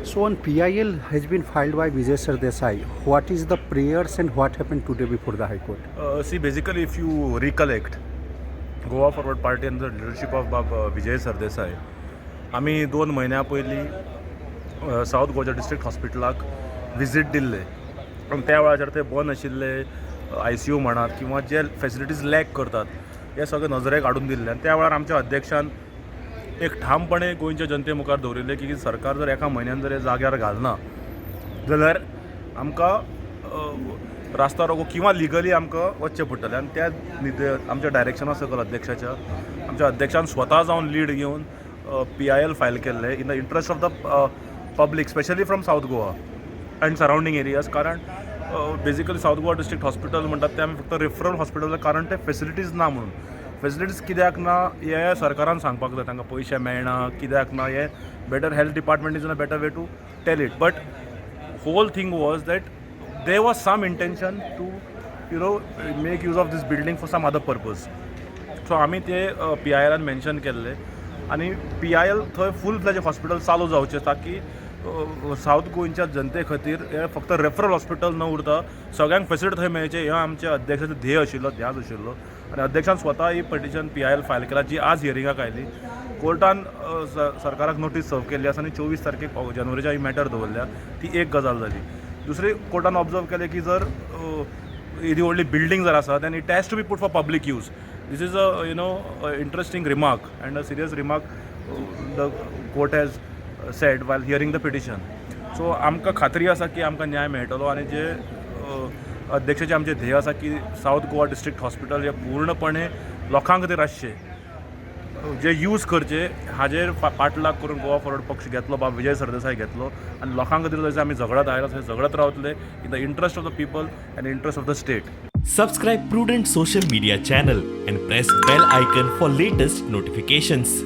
So on PIL has been filed by Vijay Sardesai. What is the prayers and what happened today before the High Court? See, basically, if you recollect, Goa forward party under leadership of Vijay Sardesai आम्ही 2 महिन्या पयलीं south गोवाच्या district हॉस्पिटलाक visit दिल्ले आणि त्या वेळाचेर ते बंद आशिल्ले ICU म्हणात किंवा जे फॅसिलिटीज लॅक करतात हे सगळे नजरेक हाडून दिल्ले आनी त्या वेळार आमच्या अध्यक्षान एक ठामपणे गोंयच्या जनते मुखार दवरिल्ले की सरकार जर एका म्हयन्यान जर हे जाग्यार घालना जाल्यार आमकां रास्ता रोको किंवा लिगली आमकां वचचें पडटलें आनी त्या आमच्या डायरेक्शना सकल अध्यक्षाच्या आमच्या अध्यक्षान स्वता जावन लीड घेवन PIL फायल केल्ले in the interest of the public specially from south Goa and surrounding areas कारण basically south Goa district hospital म्हणटात ते आमी फक्त रेफरल हॉस्पिटल कारण ते फेसिलिटीज ना म्हणून फेसिलिटीज कित्याक ना हे सरकारान सांगपाक जाय तांकां पयशे मेळना कित्याक ना हे better health department is in a better way to tell it but whole thing was that there was some intention to make use of this building for some other purpose. So आम्ही ते PILान mention केल्ले आनी PIL थंय फूल फ्लेज hospital चालू जावचें ताकी south गोंयच्या जनते खातीर हे फक्त रेफरल हॉस्पिटल न उरता सगळ्यांक फेसिलिटी थंय मेळचे हे आमच्या अध्यक्षाचो ध्येय आशिल्लो ध्यास आशिल्लो आनी अध्यक्षान स्वता ही पिटिशन PIL फायल केला जी आज हियरिंगाक आयली कोर्टान सरकाराक नोटीस सर्व केल्ली आसा आनी 24 तारखेक जानेवारीच्या ही मॅटर दवरल्या ती एक गजाल जाली दुसरी कोर्टान ऑब्जर्व केलें की जर ही व्हडली बिल्डींग जर आसा then it has to be put for public use this is a interesting remark and a serious remark the court has said while hearing the petition so आमकां खात्री आसा की आमकां न्याय मेळटलो आनी जे अध्यक्षाचें आमचें ध्येय आसा की साऊथ गोवा डिस्ट्रिक्ट हॉस्पिटल हे पूर्णपणे लोकां खातीर आसचें जे यूज करचे हाजेर पाटलाग करून गोवा फॉरवर्ड पक्ष घेतलो बाब विजय सरदेसाय घेतलो आनी लोकां खातीर जशें आमी झगडत आयला थंय झगडत रावतले in the interest of the people end interest of the state. Subscribe Prudent social media channel and press bell icon for latest notifications.